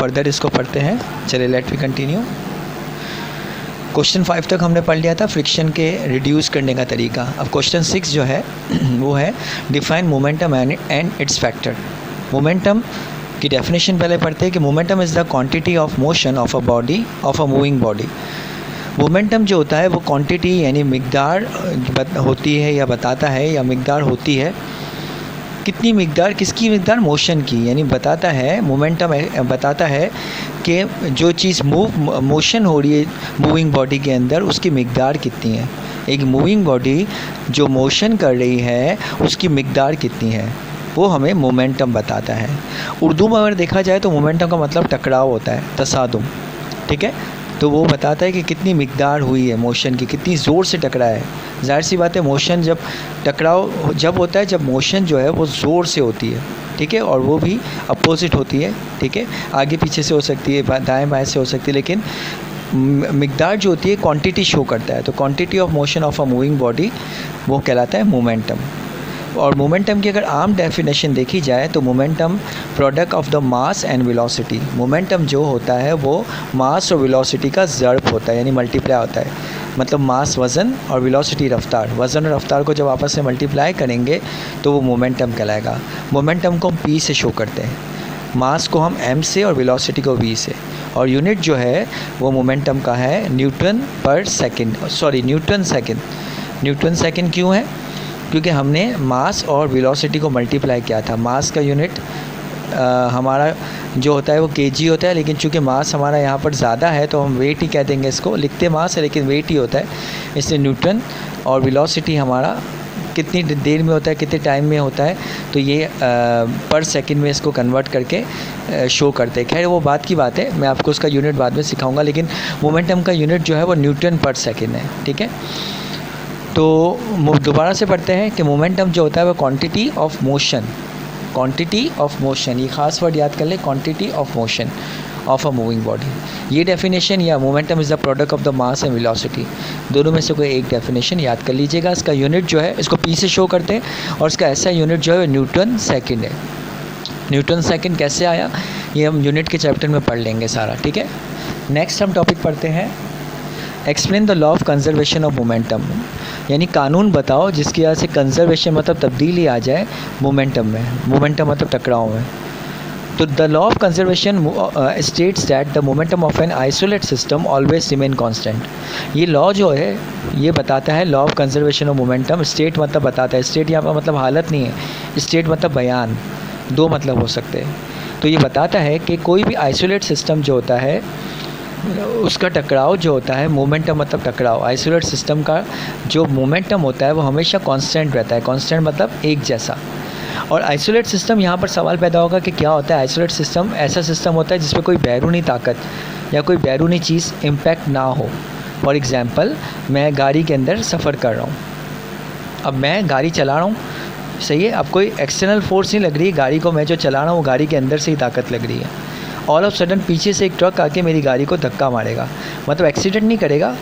Further इसको पढ़ते हैं। चलिए लेट वी कंटिन्यू। क्वेश्चन 5 तक हमने पढ़ लिया था फ्रिक्शन के रिड्यूस करने का तरीका। अब क्वेश्चन 6 जो है वो है define momentum and it's factor. Momentum की डेफिनेशन पहले पढ़ते हैं कि momentum is the quantity of motion of a body, of a moving body. Momentum जो होता है वो क्वांटिटी यानी मिकदार होती है या बताता है या मिकदार होती है। कितनी मिकदार, किसकी मिकदार? मोशन की। यानी बताता है, मोमेंटम बताता है कि जो चीज़ मोशन हो रही है मूविंग बॉडी के अंदर उसकी मिकदार कितनी है। एक मूविंग बॉडी जो मोशन कर रही है उसकी मिकदार कितनी है, वो हमें मोमेंटम बताता है। उर्दू में अगर देखा जाए तो मोमेंटम का मतलब टकराव होता है, तसादुम, ठीक है। तो वो बताता है कि कितनी मिकदार हुई है मोशन की, कितनी ज़ोर से टकरा है। जाहिर सी बात है मोशन जब टकराव जब होता है जब मोशन जो है वो ज़ोर से होती है, ठीक है, और वो भी अपोजिट होती है, ठीक है, आगे पीछे से हो सकती है, दाएं बाएं से हो सकती है, लेकिन मिकदार जो होती है क्वांटिटी शो करता है। तो quantity of motion of a moving body वो कहलाता है मोमेंटम। और मोमेंटम की अगर आम डेफिनेशन देखी जाए तो momentum product of the mass and velocity. Momentum जो होता है वो मास और वेलोसिटी का ज़र्ब होता है, यानी मल्टीप्लाई होता है। मतलब मास वज़न और वेलोसिटी रफ्तार, वज़न और रफ्तार को जब आपस में मल्टीप्लाई करेंगे तो वो मोमेंटम कहलाएगा। मोमेंटम को हम पी से शो करते हैं, मास को हम एम से और वेलोसिटी को वी से। और यूनिट जो है वो मोमेंटम का है न्यूटन पर second, Newton second. Newton second क्यों है? क्योंकि हमने मास और वेलोसिटी को मल्टीप्लाई किया था। मास का यूनिट हमारा जो होता है वो केजी होता है, लेकिन चूँकि मास हमारा यहाँ पर ज़्यादा है तो हम वेट ही कह देंगे इसको। लिखते मास है लेकिन वेट ही होता है, इसलिए न्यूटन। और वेलोसिटी हमारा कितनी देर में होता है, कितने टाइम में होता है, तो ये पर सेकंड में इसको कन्वर्ट करके शो करते हैं। खैर वो बात की बात है, मैं आपको उसका यूनिट बाद में सिखाऊंगा, लेकिन मोमेंटम का यूनिट जो है वो न्यूटन पर सेकंड है, ठीक है। तो दोबारा से पढ़ते हैं कि मोमेंटम जो होता है वो quantity of motion, quantity of motion, ये खास वर्ड याद कर ले, quantity of motion of a moving body. ये डेफिनेशन या momentum is the product of the mass and velocity, दोनों में से कोई एक डेफिनेशन याद कर लीजिएगा। इसका यूनिट जो है इसको पी से शो करते हैं और इसका ऐसा यूनिट जो है न्यूटन सेकंड है। न्यूटन सेकंड कैसे आया ये हम यूनिट के चैप्टर में पढ़ लेंगे सारा, ठीक है। नेक्स्ट हम टॉपिक पढ़ते हैं explain the law of conservation of momentum, यानी कानून बताओ जिसकी वजह से कंजर्वेशन मतलब तब्दीली आ जाए मोमेंटम में। मोमेंटम मतलब टकराव में। तो the law of conservation states that the momentum of an isolate system always remain constant. ये लॉ जो है ये बताता है, law of conservation of momentum. State मतलब बताता है, स्टेट यहाँ पर मतलब हालत नहीं है, स्टेट मतलब बयान, दो मतलब हो सकते हैं। तो ये बताता है कि कोई भी आइसोलेट सिस्टम जो होता है उसका टकराव जो होता है, मोमेंटम मतलब टकराव, आइसोलेट सिस्टम का जो मोमेंटम होता है वो हमेशा कांस्टेंट रहता है। कांस्टेंट मतलब एक जैसा। और आइसोलेट सिस्टम, यहाँ पर सवाल पैदा होगा कि क्या होता है आइसोलेट सिस्टम? ऐसा सिस्टम होता है जिसमें कोई बैरूनी ताकत या कोई बैरूनी चीज़ इम्पैक्ट ना हो। फॉर एग्ज़ाम्पल मैं गाड़ी के अंदर सफ़र कर रहा हूँ, अब मैं गाड़ी चला रहा हूँ, सही है, अब कोई एक्सटर्नल फोर्स नहीं लग रही गाड़ी को, मैं जो चला रहा हूँ वो गाड़ी के अंदर से ही ताकत लग रही है। ऑल ऑफ सडन पीछे से एक ट्रक आके मेरी गाड़ी को धक्का मारेगा, मतलब एक्सीडेंट नहीं करेगा,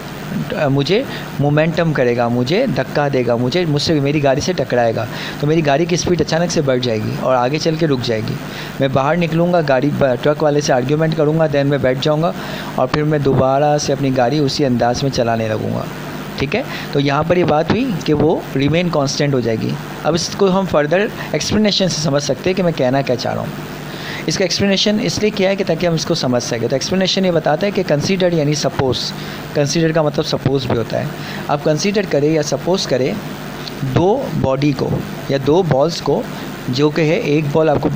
मुझे मोमेंटम करेगा, मुझे धक्का देगा, मुझसे मेरी गाड़ी से टकराएगा। तो मेरी गाड़ी की स्पीड अचानक से बढ़ जाएगी और आगे चल के रुक जाएगी। मैं बाहर निकलूँगा, गाड़ी ट्रक वाले से आर्ग्यूमेंट करूँगा, देन मैं बैठ जाऊँगा और फिर मैं दोबारा से अपनी गाड़ी उसी अंदाज में चलाने लगूँगा, ठीक है। तो यहाँ पर ये बात हुई कि वो रिमेन कांस्टेंट हो जाएगी। अब इसको हम फर्दर एक्सप्लेनेशन से समझ सकते हैं कि मैं कहना क्या चाह रहा हूँ। इसका एक्सप्लेनेशन इसलिए किया है कि ताकि हम इसको समझ सकें। तो एक्सप्लेनेशन ये बताता है कि कंसीडर यानी सपोज़, कंसीडर का मतलब सपोज़ भी होता है। आप कंसीडर करें या सपोज़ करें दो बॉडी को या दो बॉल्स को, जो कि है एक बॉल आपको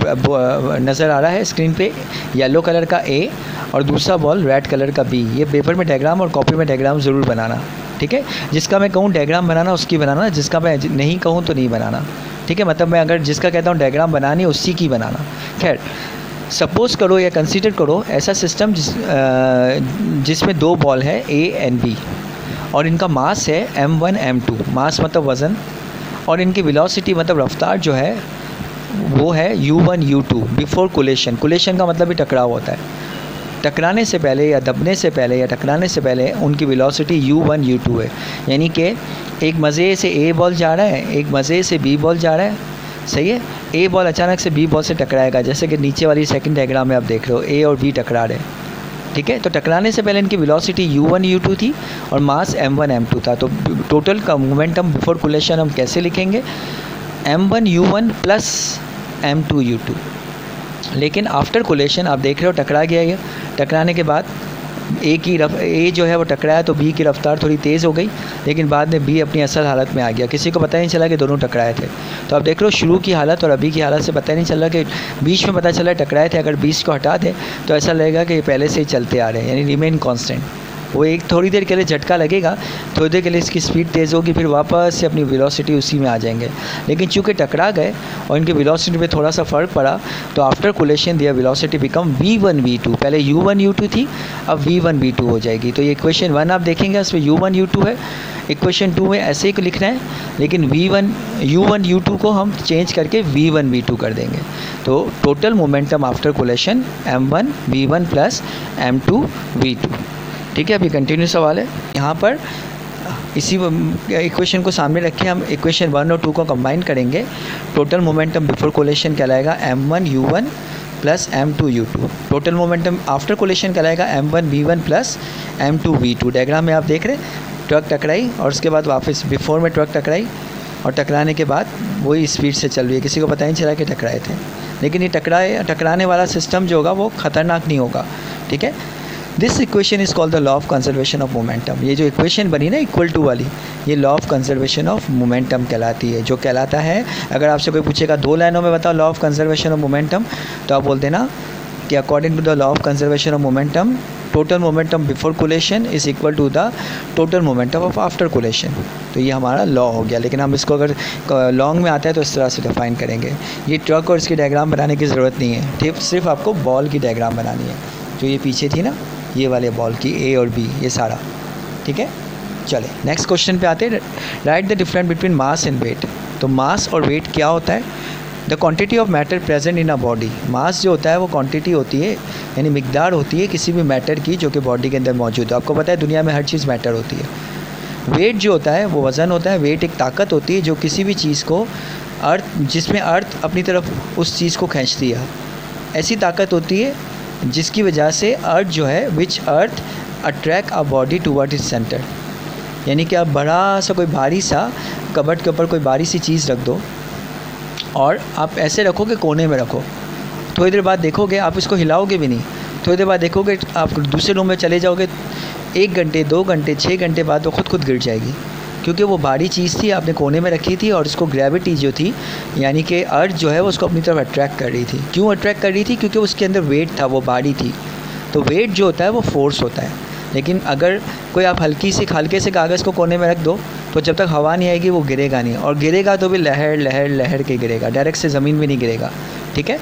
नज़र आ रहा है स्क्रीन पे येलो कलर का ए और दूसरा बॉल रेड कलर का बी। ये पेपर में डायग्राम और कॉपी में डायग्राम ज़रूर बनाना, ठीक है। जिसका मैं कहूँ डायग्राम बनाना उसकी बनाना, जिसका मैं नहीं कहूँ तो नहीं बनाना, ठीक है। मतलब मैं अगर जिसका कहता हूँ डायग्राम बनानी उसी की बनाना। खैर सपोज़ करो या कंसीडर करो ऐसा सिस्टम जिसमें दो बॉल है ए एंड बी और इनका मास है m1 m2, मास मतलब वज़न, और इनकी वेलोसिटी मतलब रफ्तार जो है वो है u1 u2 before coalition. Coalition का मतलब भी टकराव होता है। टकराने से पहले या दबने से पहले या टकराने से पहले उनकी वेलोसिटी u1 u2 है। यानी कि एक मज़े से ए बॉल जा रहा है, एक मज़े से बी बॉल जा रहा है, सही है। ए बॉल अचानक से बी बॉल से टकराएगा, जैसे कि नीचे वाली सेकंड डायग्राम में आप देख रहे हो ए और बी टकरा रहे हैं, ठीक है। तो टकराने से पहले इनकी वेलोसिटी u1 u2 थी और मास m1 m2 था। तो टोटल का मोमेंटम बिफोर कोलिशन हम कैसे लिखेंगे, m1 u1 plus m2 u2। लेकिन आफ्टर कोलिशन आप देख रहे हो टकरा गया ये, टकराने के बाद ए जो है वो टकराया तो बी की रफ्तार थोड़ी तेज़ हो गई, लेकिन बाद में बी अपनी असल हालत में आ गया, किसी को पता ही नहीं चला कि दोनों टकराए थे। तो आप देख रहे हो शुरू की हालत और अभी की हालत से पता नहीं चल रहा कि बीच में पता चला टकराए थे। अगर बीच को हटा दें तो ऐसा लगेगा कि ये पहले से ही चलते आ रहे हैं, यानी रिमेन कांस्टेंट। वो एक थोड़ी देर के लिए झटका लगेगा, थोड़ी देर के लिए इसकी स्पीड तेज़ होगी, फिर वापस से अपनी वेलोसिटी उसी में आ जाएंगे। लेकिन चूँकि टकरा गए और इनकी वेलोसिटी में थोड़ा सा फ़र्क पड़ा तो आफ्टर कोलिशन दियर वेलोसिटी बिकम v1 v2। पहले u1 u2 थी, अब v1 v2 हो जाएगी। तो ये इक्वेशन 1 आप देखेंगे उसमें u1 u2 है, इक्वेशन 2 में ऐसे ही लिखना है, लेकिन u1 u2 को हम चेंज करके v1 v2 कर देंगे। तो total momentum after collision m1 v1 plus m2 v2, ठीक है। अभी कंटिन्यू सवाल है यहाँ पर, इसी इक्वेशन को सामने रखे हम इक्वेशन 1 और 2 को कंबाइन करेंगे। टोटल मोमेंटम बिफोर कोलिशन कहलाएगा m1 u1 plus m2 u2। Total momentum after collision कहलाएगा m1 v1 plus m2 v2। Diagram में आप देख रहे हैं ट्रक टकराई और उसके बाद वापस बिफोर में ट्रक टकराई और टकराने के बाद वही स्पीड से चल रही है, किसी को पता ही नहीं चला कि टकराए थे। लेकिन ये टकराने वाला सिस्टम जो होगा वो ख़तरनाक नहीं होगा, ठीक है। This equation is called the law of conservation of momentum. ये जो इक्वेशन बनी ना इक्वल टू वाली, ये law of conservation of momentum कहलाती है। जो कहलाता है, अगर आपसे कोई पूछेगा 2 लाइनों में बताओ law of conservation of momentum, तो आप बोल देना कि according to the law of conservation of momentum total momentum before collision is equal to the total momentum of after collision. तो ये हमारा लॉ हो गया। लेकिन हम इसको अगर लॉन्ग में आता है तो इस तरह से डिफाइन करेंगे। ये ट्रक और इसकी डायग्राम बनाने की ज़रूरत नहीं है, ठीक, सिर्फ आपको बॉल की डायग्राम बनानी है। जो ये पीछे थी ना, ये वाले बॉल की ए और बी, ये सारा, ठीक है। चले नेक्स्ट क्वेश्चन पे आते हैं। Write the difference between mass and weight. तो मास और वेट क्या होता है, the quantity of matter present in a body. Mass जो होता है वो क्वांटिटी होती है, यानी मिकदार होती है किसी भी मैटर की जो कि बॉडी के अंदर मौजूद है। आपको पता है दुनिया में हर चीज़ मैटर होती है। वेट जो होता है वो वज़न होता है। वेट एक ताकत होती है जो किसी भी चीज़ को जिसमें अर्थ अपनी तरफ उस चीज़ को खींचती है, ऐसी ताकत होती है जिसकी वजह से अर्थ जो है which earth attract a body toward its centre. यानी कि आप बड़ा सा कोई भारी सा कबर्ड के ऊपर कोई भारी सी चीज़ रख दो और आप ऐसे रखो कि कोने में रखो, थोड़ी देर बाद देखोगे आप इसको हिलाओगे भी नहीं, थोड़ी देर बाद देखोगे आप दूसरे रूम में चले जाओगे, 1 घंटे 2 घंटे 6 घंटे बाद वो खुद गिर जाएगी, क्योंकि वो भारी चीज़ थी आपने कोने में रखी थी और उसको ग्रेविटी जो थी यानी कि अर्थ जो है वो उसको अपनी तरफ अट्रैक्ट कर रही थी। क्यों अट्रैक्ट कर रही थी, क्योंकि उसके अंदर वेट था, वो भारी थी। तो वेट जो होता है वो फोर्स होता है। लेकिन अगर कोई आप हल्के से कागज़ को कोने में रख दो तो जब तक हवा नहीं आएगी वो गिरेगा नहीं, और गिरेगा तो भी लहर लहर लहर के गिरेगा, डायरेक्ट से ज़मीन में नहीं गिरेगा, ठीक है।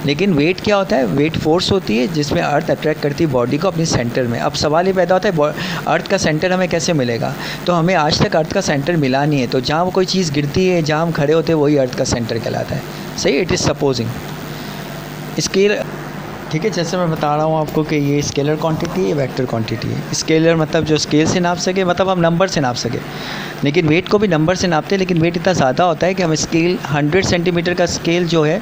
लेकिन वेट क्या होता है, वेट फोर्स होती है जिसमें अर्थ अट्रैक्ट करती है बॉडी को अपनी सेंटर में। अब सवाल ये पैदा होता है अर्थ का सेंटर हमें कैसे मिलेगा, तो हमें आज तक अर्थ का सेंटर मिला नहीं है। तो जहाँ वो कोई चीज़ गिरती है, जहाँ हम खड़े होते हैं, वही अर्थ का सेंटर कहलाता है, सही। इट इज़ सपोजिंग स्केल, ठीक है। जैसे मैं बता रहा हूँ आपको कि ये स्केलर क्वांटिटी है, वेक्टर क्वांटिटी है। स्केलर मतलब जो स्केल से नाप सके, मतलब हम नंबर से नाप सके, लेकिन वेट को भी नंबर से नापते हैं। लेकिन वेट इतना ज़्यादा होता है कि हम स्केल 100 सेंटीमीटर का स्केल जो है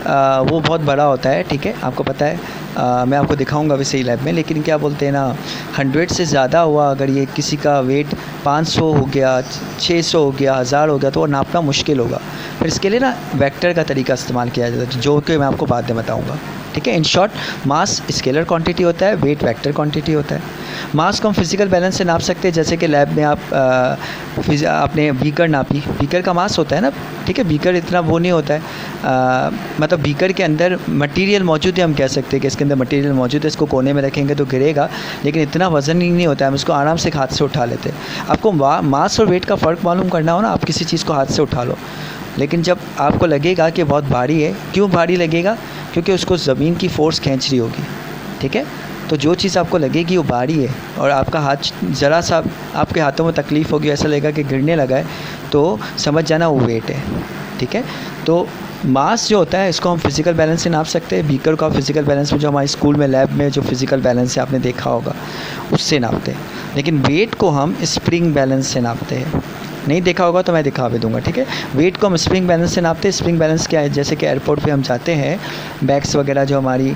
वो बहुत बड़ा होता है, ठीक है, आपको पता है। मैं आपको दिखाऊंगा वैसे ही लैब में। लेकिन क्या बोलते हैं ना, 100 से ज़्यादा हुआ, अगर ये किसी का वेट 500 हो गया, 600 हो गया, 1000 हो गया, तो वो नापना मुश्किल होगा। फिर इसके लिए ना वेक्टर का तरीका इस्तेमाल किया जाता है, जो कि मैं आपको बाद में बताऊँगा, ठीक है। In short, mass scalar quantity होता है, वेट वेक्टर क्वांटिटी होता है। मास को हम फिजिकल बैलेंस से नाप सकते हैं, जैसे कि लैब में आप आपने बीकर नापी, बीकर का मास होता है ना, ठीक है। बीकर इतना वो नहीं होता है, मतलब बीकर के अंदर मटेरियल मौजूद है, हम कह सकते हैं कि इसके अंदर मटेरियल मौजूद है, इसको कोने में रखेंगे तो गिरेगा, लेकिन इतना वज़न ही नहीं होता है, हम इसको आराम से हाथ से उठा लेते हैं। आपको मास और वेट का फ़र्क मालूम करना हो ना, आप किसी चीज़ को हाथ से उठा लो, लेकिन जब आपको लगेगा कि बहुत भारी है, क्यों भारी लगेगा, क्योंकि उसको ज़मीन की फ़ोर्स खींच रही होगी, ठीक है। तो जो चीज़ आपको लगेगी वो भारी है और आपका हाथ ज़रा सा, आपके हाथों में तकलीफ़ होगी, ऐसा लगेगा कि गिरने लगा है, तो समझ जाना वो वेट है, ठीक है। तो मास जो होता है इसको हम फिज़िकल बैलेंस से नाप सकते हैं। बीकर को आप फिज़िकल बैलेंस में, जो हमारे स्कूल में लैब में जो फिज़िकल बैलेंस है आपने देखा होगा, उससे नापते हैं। लेकिन वेट को हम स्प्रिंग बैलेंस से नापते हैं। नहीं देखा होगा तो मैं दिखा भी दूंगा, ठीक है। वेट को हम स्प्रिंग बैलेंस से नापते हैं। स्प्रिंग बैलेंस क्या है, जैसे कि एयरपोर्ट पे हम जाते हैं, बैग्स वगैरह जो हमारी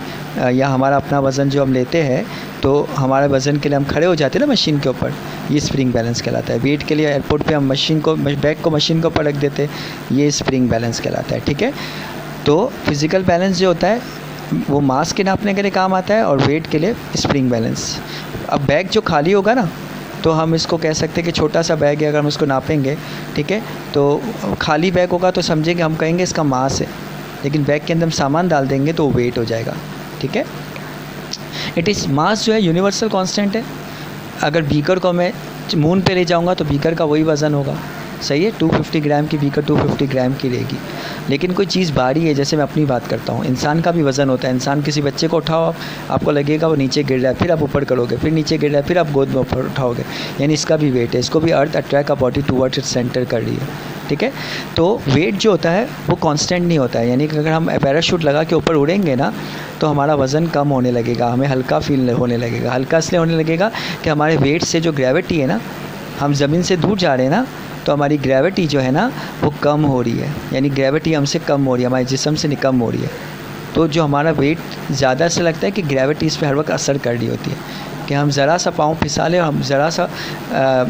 या हमारा अपना वज़न जो हम लेते हैं, तो हमारे वज़न के लिए हम खड़े हो जाते हैं ना मशीन के ऊपर, ये स्प्रिंग बैलेंस कहलाता है। वेट के लिए एयरपोर्ट पे हम मशीन को, बैग को मशीन के ऊपर रख देते हैं, ये स्प्रिंग बैलेंस कहलाता है, ठीक है। तो फिज़िकल बैलेंस जो होता है वो मास के नापने के लिए काम आता है, और वेट के लिए स्प्रिंग बैलेंस। अब बैग जो खाली होगा ना, तो हम इसको कह सकते हैं कि छोटा सा बैग है, अगर हम इसको नापेंगे, ठीक है, तो खाली बैग होगा तो समझेंगे, हम कहेंगे इसका मास है, लेकिन बैग के अंदर हम सामान डाल देंगे तो वेट हो जाएगा, ठीक है। इट इज़ मास जो है यूनिवर्सल कांस्टेंट है। अगर बीकर को मैं मून पे ले जाऊंगा तो बीकर का वही वज़न होगा, सही है। 250 ग्राम की बीकर 250 ग्राम की रहेगी। लेकिन कोई चीज़ भारी है, जैसे मैं अपनी बात करता हूँ, इंसान का भी वज़न होता है। इंसान किसी बच्चे को उठाओ, आपको लगेगा वो नीचे गिर रहा है, फिर आप ऊपर करोगे, फिर नीचे गिर रहा है, फिर आप गोद में ऊपर उठाओगे, यानी इसका भी वेट है। इसको भी अर्थ attract a body towards its centre कर रही है, ठीक है। तो वेट जो होता है वो कांस्टेंट नहीं होता है, यानी कि अगर हम पैराशूट लगा के ऊपर उड़ेंगे ना, तो हमारा वज़न कम होने लगेगा, हमें हल्का फील होने लगेगा। हल्का इसलिए होने लगेगा कि हमारे वेट से जो ग्रेविटी है ना, हम ज़मीन से दूर जा रहे हैं ना, तो हमारी ग्रेविटी जो है ना वो कम हो रही है, यानी ग्रेविटी हमसे कम हो रही है, हमारे जिस्म से कम हो रही है। तो जो हमारा वेट ज़्यादा से लगता है कि ग्रेविटी इस पर हर वक्त असर कर रही होती है, कि हम ज़रा सा पाँव फिसा लें, हम ज़रा सा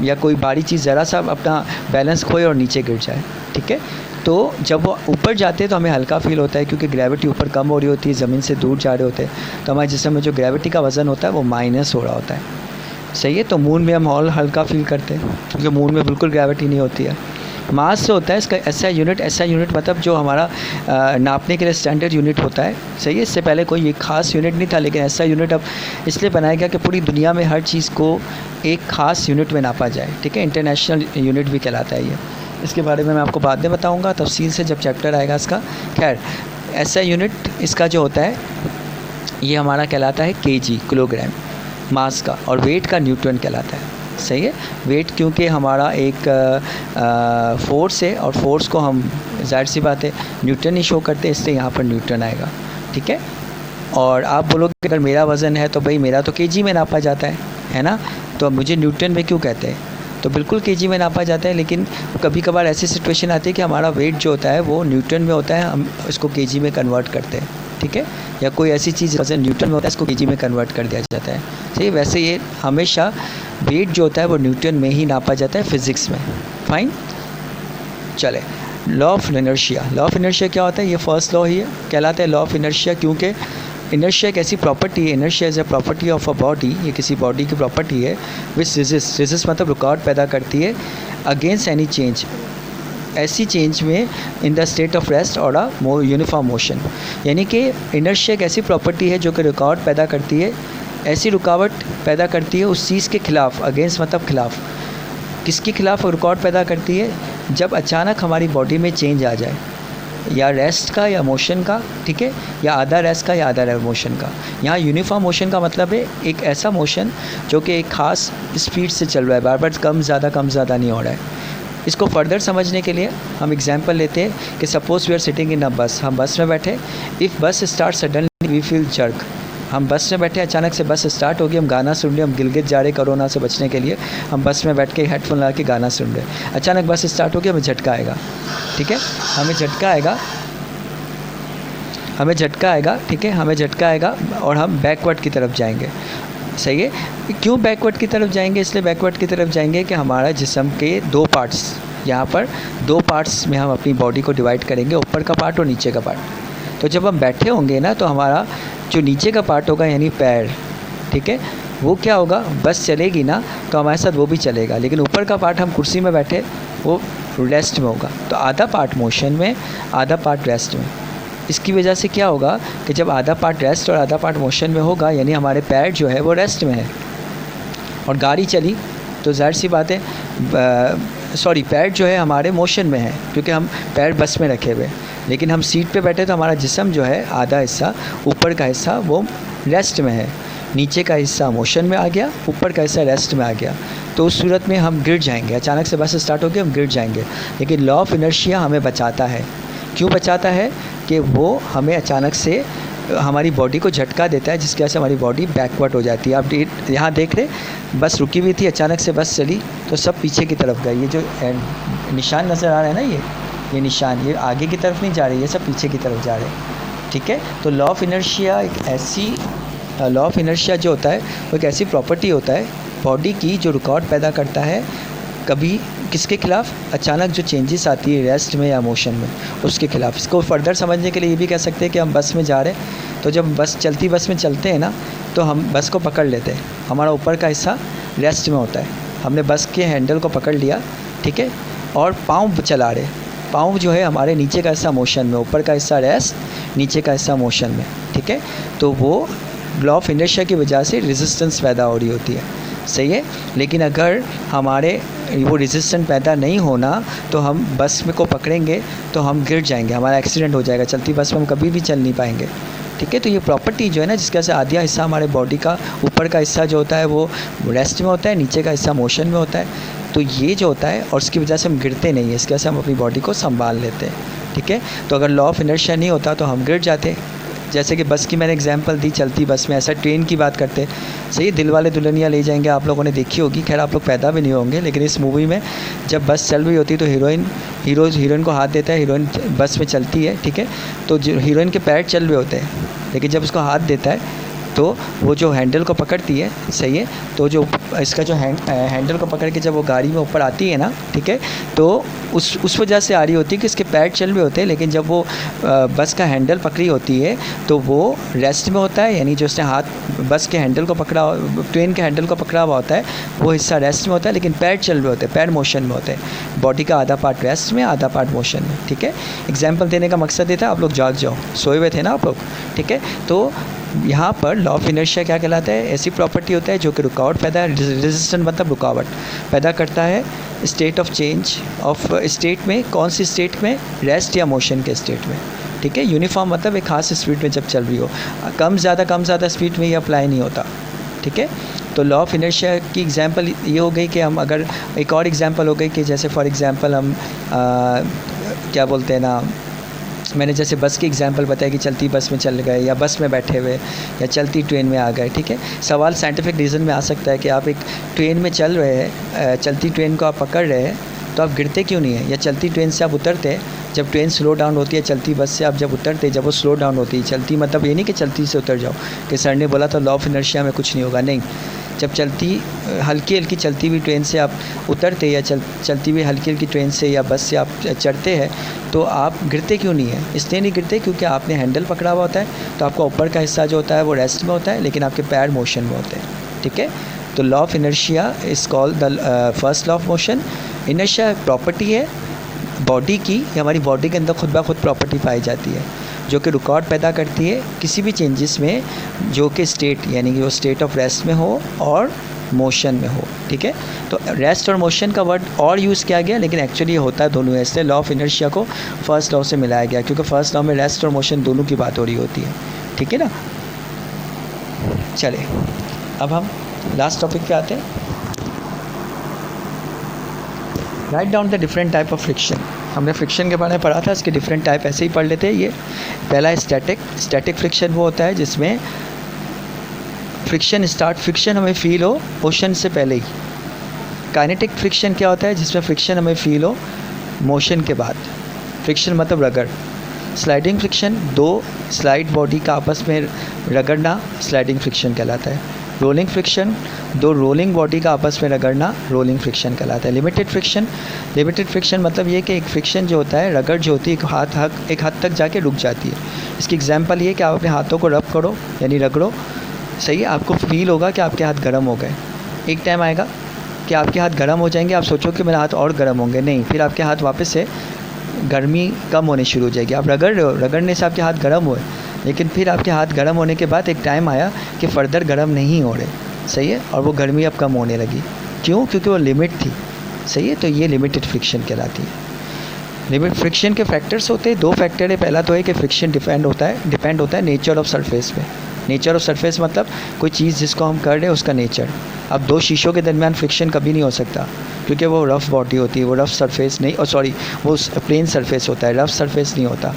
या कोई भारी चीज़ ज़रा सा अपना बैलेंस खोए और नीचे गिर जाए, ठीक है। तो जब वो ऊपर जाते हैं तो हमें हल्का फील होता है, क्योंकि ग्रेविटी ऊपर कम हो रही होती है, ज़मीन से दूर जा रहे होते हैं, तो हमारे जिस्म में जो ग्रेविटी का वज़न होता है वो माइनस हो रहा होता है, सही है। तो मून में हम और हल्का फील करते हैं, क्योंकि मून में बिल्कुल ग्रेविटी नहीं होती है। मास से होता है इसका एसआई यूनिट मतलब जो हमारा नापने के लिए स्टैंडर्ड यूनिट होता है, सही है। इससे पहले कोई ये खास यूनिट नहीं था, लेकिन एसआई यूनिट अब इसलिए बनाया गया कि पूरी दुनिया में हर चीज़ को एक ख़ास यूनिट में नापा जाए, ठीक है। इंटरनेशनल यूनिट भी कहलाता है ये। इसके बारे में मैं आपको बाद में बताऊँगा तफसील से, जब चैप्टर आएगा इसका। खैर, एसआई यूनिट इसका जो होता है ये हमारा कहलाता है केजी, किलोग्राम मास का, और वेट का न्यूटन कहलाता है, सही है। वेट क्योंकि हमारा एक फोर्स है, और फोर्स को हम जाहिर सी बात है न्यूटन ही शो करते हैं, इसलिए यहाँ पर न्यूटन आएगा, ठीक है। और आप बोलोगे अगर मेरा वज़न है तो भाई मेरा तो केजी में नापा जाता है ना, तो मुझे न्यूटन में क्यों कहते हैं? तो बिल्कुल केजी में नापा जाता है, लेकिन कभी कभार ऐसी सिचुएशन आती है कि हमारा वेट जो होता है वो न्यूटन में होता है, हम इसको केजी में कन्वर्ट करते हैं, ठीक है। या कोई ऐसी चीज़ वज़न न्यूटन में होता है, इसको केजी में कन्वर्ट कर दिया जाता है, सही। वैसे ये हमेशा वेट जो होता है वो न्यूटन में ही नापा जाता है फिज़िक्स में, फाइन। चले, law of inertia. Law of inertia क्या होता है? ये फर्स्ट लॉ ही कहलाता है लॉ ऑफ इनर्शिया, क्योंकि इनर्शिया एक ऐसी प्रॉपर्टी है, inertia is a property of a body, ये किसी बॉडी की प्रॉपर्टी है विच रेजिस्ट मतलब रुकावट पैदा करती है अगेंस्ट एनी चेंज, ऐसी चेंज में in the state of rest और अ यूनिफॉर्म मोशन। यानी कि इनर्शिया एक ऐसी प्रॉपर्टी है जो कि रुकावट पैदा करती है, ऐसी रुकावट पैदा करती है उस चीज़ के खिलाफ, अगेंस्ट मतलब खिलाफ। किसके खिलाफ रुकावट पैदा करती है? जब अचानक हमारी बॉडी में चेंज आ जाए, या रेस्ट का या मोशन का, ठीक है, या आधा रेस्ट का या आधा मोशन का। यहाँ यूनिफॉर्म मोशन का मतलब है एक ऐसा मोशन जो कि एक ख़ास स्पीड से चल रहा है, बार बार कम ज़्यादा नहीं हो रहा है। इसको फर्दर समझने के लिए हम एग्जांपल लेते हैं कि suppose we are sitting in a bus, हम बस में बैठे, if bus start suddenly we feel jerk. हम बस में बैठे, अचानक से बस स्टार्ट होगी, हम गाना सुन रहे, हम गिलगित जा रहे कोरोना से बचने के लिए, हम बस में बैठ के हेडफोन लगा के गाना सुन रहे, अचानक बस स्टार्ट होगी, हमें झटका आएगा, ठीक है, हमें झटका आएगा, ठीक है, हमें झटका आएगा और हम बैकवर्ड की तरफ जाएंगे, सही है। क्यों बैकवर्ड की तरफ जाएंगे? इसलिए बैकवर्ड की तरफ जाएंगे कि हमारा जिस्म के दो पार्ट्स, यहाँ पर दो पार्ट्स में हम अपनी बॉडी को डिवाइड करेंगे, ऊपर का पार्ट और नीचे का पार्ट। तो जब हम बैठे होंगे ना, तो हमारा जो नीचे का पार्ट होगा यानी पैर, ठीक है, वो क्या होगा, बस चलेगी ना तो हमारे साथ वो भी चलेगा, लेकिन ऊपर का पार्ट हम कुर्सी में बैठे वो रेस्ट में होगा। तो आधा पार्ट मोशन में, आधा पार्ट रेस्ट में। इसकी वजह से क्या होगा कि जब आधा पार्ट रेस्ट और आधा पार्ट मोशन में होगा, यानी हमारे पैर जो है वो रेस्ट में है, और गाड़ी चली तो जाहिर सी बात है, पैर जो है हमारे मोशन में है, क्योंकि हम पैर बस में रखे हुए, लेकिन हम सीट पे बैठे तो हमारा जिस्म जो है आधा हिस्सा, ऊपर का हिस्सा वो रेस्ट में है, नीचे का हिस्सा मोशन में आ गया, ऊपर का हिस्सा रेस्ट में आ गया। तो उस सूरत में हम गिर जाएंगे, अचानक से बस स्टार्ट होगी, हम गिर जाएंगे। लेकिन लॉ ऑफ इनर्शिया हमें बचाता है। क्यों बचाता है? कि वो हमें अचानक से हमारी बॉडी को झटका देता है, जिसकी वजह से हमारी बॉडी बैकवर्ड हो जाती है। आप यहाँ देख रहे, बस रुकी हुई थी, अचानक से बस चली तो सब पीछे की तरफ गए। ये जो निशान नज़र आ रहा है ना, ये निशान, ये आगे की तरफ नहीं जा रही है, सब पीछे की तरफ जा रहे हैं। ठीक है, तो लॉ ऑफ इनर्शिया एक ऐसी लॉ ऑफ इनर्शिया जो होता है वो एक ऐसी प्रॉपर्टी होता है बॉडी की जो रिकॉर्ड पैदा करता है कभी किसके खिलाफ, अचानक जो चेंजेस आती है रेस्ट में या मोशन में, उसके खिलाफ। इसको फर्दर समझने के लिए ये भी कह सकते हैं कि हम बस में जा रहे हैं, तो जब चलती बस में चलते हैं ना, तो हम बस को पकड़ लेते हैं, हमारा ऊपर का हिस्सा रेस्ट में होता है, हमने बस के हैंडल को पकड़ लिया, ठीक है, और पाँव चला रहे, पाँव जो है हमारे नीचे का हिस्सा मोशन में, ऊपर का हिस्सा रेस्ट, नीचे का हिस्सा मोशन में। ठीक है, तो वो लॉ ऑफ इनर्शिया की वजह से रेजिस्टेंस पैदा हो रही होती है, सही है। लेकिन अगर हमारे वो रेजिस्टेंस पैदा नहीं होना तो हम बस में को पकड़ेंगे तो हम गिर जाएंगे, हमारा एक्सीडेंट हो जाएगा, चलती बस में हम कभी भी चल नहीं पाएंगे। ठीक है, तो ये प्रॉपर्टी जो है ना, जिसकी वजह से आधा हिस्सा हमारे बॉडी का, ऊपर का हिस्सा जो होता है वो रेस्ट में होता है, नीचे का हिस्सा मोशन में होता है, तो ये जो होता है, और उसकी वजह से हम गिरते नहीं है, इसकी वजह से हम अपनी बॉडी को संभाल लेते हैं। ठीक है, तो अगर लॉ ऑफ इनर्शिया नहीं होता तो हम गिर जाते। जैसे कि बस की मैंने एग्जांपल दी, चलती बस में, ऐसा ट्रेन की बात करते, सही, दिल वाले दुल्हनिया ले जाएंगे, आप लोगों ने देखी होगी, खैर आप लोग पैदा भी नहीं होंगे, लेकिन इस मूवी में जब बस चल रही होती है तो हीरोइन को हाथ देता है, हीरोइन बस में चलती है, ठीक है, तो हीरोइन के पैर चल रहे होते हैं, लेकिन जब उसको हाथ देता है तो वो जो हैंडल को पकड़ती है, सही है, तो जो इसका जो हैंडल को पकड़ के जब वो गाड़ी में ऊपर आती है ना, ठीक है, तो उस वजह से आ रही होती है कि इसके पैर चल रहे होते हैं, लेकिन जब वो बस का हैंडल पकड़ी होती है तो वो रेस्ट में होता है, यानी जो उसने हाथ बस के हैंडल को पकड़ा, ट्रेन के हैंडल को पकड़ा हुआ होता है, वो हिस्सा रेस्ट में होता है, लेकिन पैर चल रहे होते हैं, पैर मोशन में होते हैं, बॉडी का आधा पार्ट रेस्ट में, आधा पार्ट मोशन में। ठीक है, एग्जाम्पल देने का मकसद ये था, आप लोग जाग जाओ, सोए हुए थे ना आप लोग। ठीक है, तो यहाँ पर लॉ ऑफ इनर्शिया क्या कहलाता है, ऐसी प्रॉपर्टी होता है जो कि रुकावट पैदा, रेजिस्टेंस मतलब रुकावट पैदा करता है state of change of state में, कौन सी स्टेट में, रेस्ट या मोशन के स्टेट में। ठीक है, यूनिफॉर्म मतलब एक खास स्पीड में जब चल रही हो, कम ज़्यादा स्पीड में ये अप्लाई नहीं होता। ठीक है, तो लॉ ऑफ इनर्शिया की एग्जांपल ये हो गई कि हम अगर एक और एग्जांपल हो गई कि जैसे फॉर एग्जांपल हम क्या बोलते हैं ना, मैंने जैसे बस की एग्जांपल बताया कि चलती बस में चल गए, या बस में बैठे हुए, या चलती ट्रेन में आ गए। ठीक है, सवाल साइंटिफिक रीज़न में आ सकता है कि आप एक ट्रेन में चल रहे हैं, चलती ट्रेन को आप पकड़ रहे हैं, तो आप गिरते क्यों नहीं है, या चलती ट्रेन से आप उतरते हैं, जब ट्रेन स्लो डाउन होती है, चलती बस से आप जब उतरते, जब वो स्लो डाउन होती है, चलती मतलब ये नहीं कि चलती से उतर जाओ, कि सर ने बोला तो लॉ ऑफ इनर्शिया में कुछ नहीं होगा, नहीं, जब चलती हल्की चलती हुई ट्रेन से आप उतरते, या चलती हुई हल्की ट्रेन से या बस से आप चढ़ते हैं, तो आप गिरते क्यों नहीं है, इसलिए नहीं गिरते क्योंकि आपने हैंडल पकड़ा हुआ होता है, तो आपका ऊपर का हिस्सा जो होता है वो रेस्ट में होता है, लेकिन आपके पैर मोशन में होते हैं। ठीक है, तो law of inertia is called the first law of motion. Inertia property है बॉडी की, हमारी बॉडी के अंदर खुद ब खुद प्रॉपर्टी पाई जाती है जो कि रिकॉर्ड पैदा करती है किसी भी चेंजेस में, जो कि स्टेट यानी कि वो स्टेट ऑफ रेस्ट में हो और मोशन में हो। ठीक है, तो रेस्ट और मोशन का वर्ड और यूज़ किया गया, लेकिन एक्चुअली ये होता है दोनों, इसलिए लॉ ऑफ इनर्शिया को फर्स्ट लॉ से मिलाया गया, क्योंकि फर्स्ट लॉ में रेस्ट और मोशन दोनों की बात हो रही होती है। ठीक है ना, चलिए अब हम लास्ट टॉपिक पे आते हैं। Write down the different type of friction. हमने फ्रिक्शन के बारे में पढ़ा था, इसके डिफरेंट टाइप ऐसे ही पढ़ लेते हैं। ये पहला है स्टैटिक फ्रिक्शन, वो होता है जिसमें फ्रिक्शन हमें फील हो मोशन से पहले ही। काइनेटिक फ्रिक्शन क्या होता है, जिसमें फ्रिक्शन हमें फील हो मोशन के बाद। फ्रिक्शन मतलब रगड़। स्लाइडिंग फ्रिक्शन, दो स्लाइड बॉडी का आपस में रगड़ना स्लाइडिंग फ्रिक्शन कहलाता है। रोलिंग फ्रिक्शन, दो रोलिंग बॉडी का आपस में रगड़ना रोलिंग फ्रिक्शन कहलाता है। लिमिटेड फ्रिक्शन मतलब ये कि एक फ्रिक्शन जो होता है, रगड़ जो होती है एक हद तक जाके रुक जाती है। इसकी एग्जांपल ये कि आप अपने हाथों को रब करो यानी रगड़ो, सही है, आपको फील होगा कि आपके हाथ गर्म हो गए। एक टाइम आएगा कि आपके हाथ गर्म हो जाएंगे, आप सोचो कि मेरे हाथ और गर्म होंगे, नहीं, फिर आपके हाथ वापस से गर्मी कम होनी शुरू हो जाएगी। आप रगड़ रहे हो, रगड़ने से आपके हाथ गर्म हुए, लेकिन फिर आपके हाथ गर्म होने के बाद एक टाइम आया कि फ़र्दर गर्म नहीं हो रहे, सही है, और वो गर्मी अब कम होने लगी। क्यों? क्योंकि वो लिमिट थी, सही है, तो ये लिमिटेड फ्रिक्शन कहलाती है। लिमिट फ्रिक्शन के फैक्टर्स होते हैं, दो फैक्टर है। पहला तो है कि फ्रिक्शन डिपेंड होता है नेचर ऑफ सरफेस पे। नेचर ऑफ सरफेस मतलब कोई चीज़ जिसको हम कर रहे हैं उसका नेचर। अब दो शीशों के दरमियान फ्रिक्शन कभी नहीं हो सकता, क्योंकि वो रफ़ बॉडी होती है, वो रफ़ सरफेस नहीं, वो प्लेन सरफेस होता है, रफ़ सरफेस नहीं होता।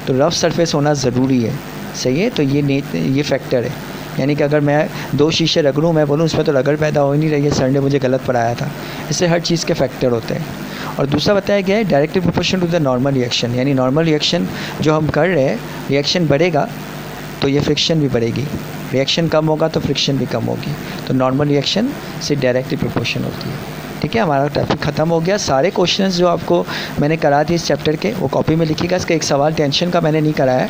तो रफ़ सरफेस होना ज़रूरी है, सही है। तो ये फैक्टर है, यानी कि अगर मैं 2 शीशे रगड़ूँ, मैं बोलूँ उसमें तो रगड़ पैदा हो ही नहीं रही है, सर ने मुझे गलत पढ़ाया था। इससे हर चीज़ के फैक्टर होते हैं। और दूसरा बताया गया है directly proportional to the normal reaction, यानी नॉर्मल रिएक्शन जो हम कर रहे हैं, रिएक्शन बढ़ेगा तो ये फ्रिक्शन भी बढ़ेगी, रिएक्शन कम होगा तो फ्रिक्शन भी कम होगी। तो नॉर्मल रिएक्शन से डायरेक्टली प्रोपोर्शन होती है। ठीक है, हमारा टॉपिक ख़त्म हो गया। सारे क्वेश्चंस जो आपको मैंने करा दिए इस चैप्टर के, वो कॉपी में लिखिएगा। इसका एक सवाल टेंशन का मैंने नहीं कराया है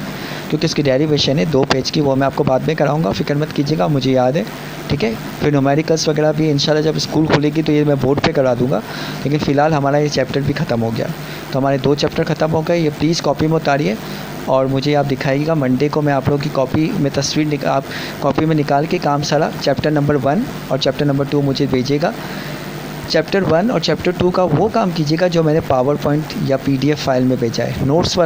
क्योंकि इसकी डेरिवेशन है 2 पेज की, वो मैं आपको बाद में कराऊंगा, फिक्र मत कीजिएगा, मुझे याद है। ठीक है, फिर न्यूमेरिकल्स वगैरह भी इंशाल्लाह जब स्कूल खुलेगी तो ये मैं बोर्ड पे करा दूंगा। लेकिन फ़िलहाल हमारा ये चैप्टर भी ख़त्म हो गया। तो हमारे 2 चैप्टर ख़त्म हो गए। ये प्लीज़ कॉपी में उतारिए और मुझे आप दिखाइएगा। मंडे को मैं आप लोगों की कॉपी में तस्वीर आप कॉपी में निकाल के काम सारा चैप्टर नंबर 1 और चैप्टर नंबर 2 मुझे भेजिएगा। चैप्टर 1 और चैप्टर 2 का वो काम कीजिएगा जो मैंने पावर पॉइंट या PDF फाइल में भेजा है। नोट्स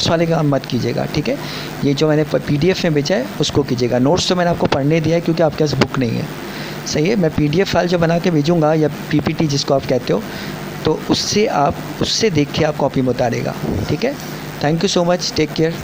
वाले काम मत कीजिएगा। ठीक है, ये जो मैंने PDF में भेजा है उसको कीजिएगा। नोट्स तो मैंने आपको पढ़ने दिया है क्योंकि आपके पास बुक नहीं है। सही है, मैं PDF फाइल जो बना के भेजूँगा या PPT जिसको आप कहते हो, तो उससे देख के आप कॉपी में उतारेगा। ठीक है, thank you so much, take care.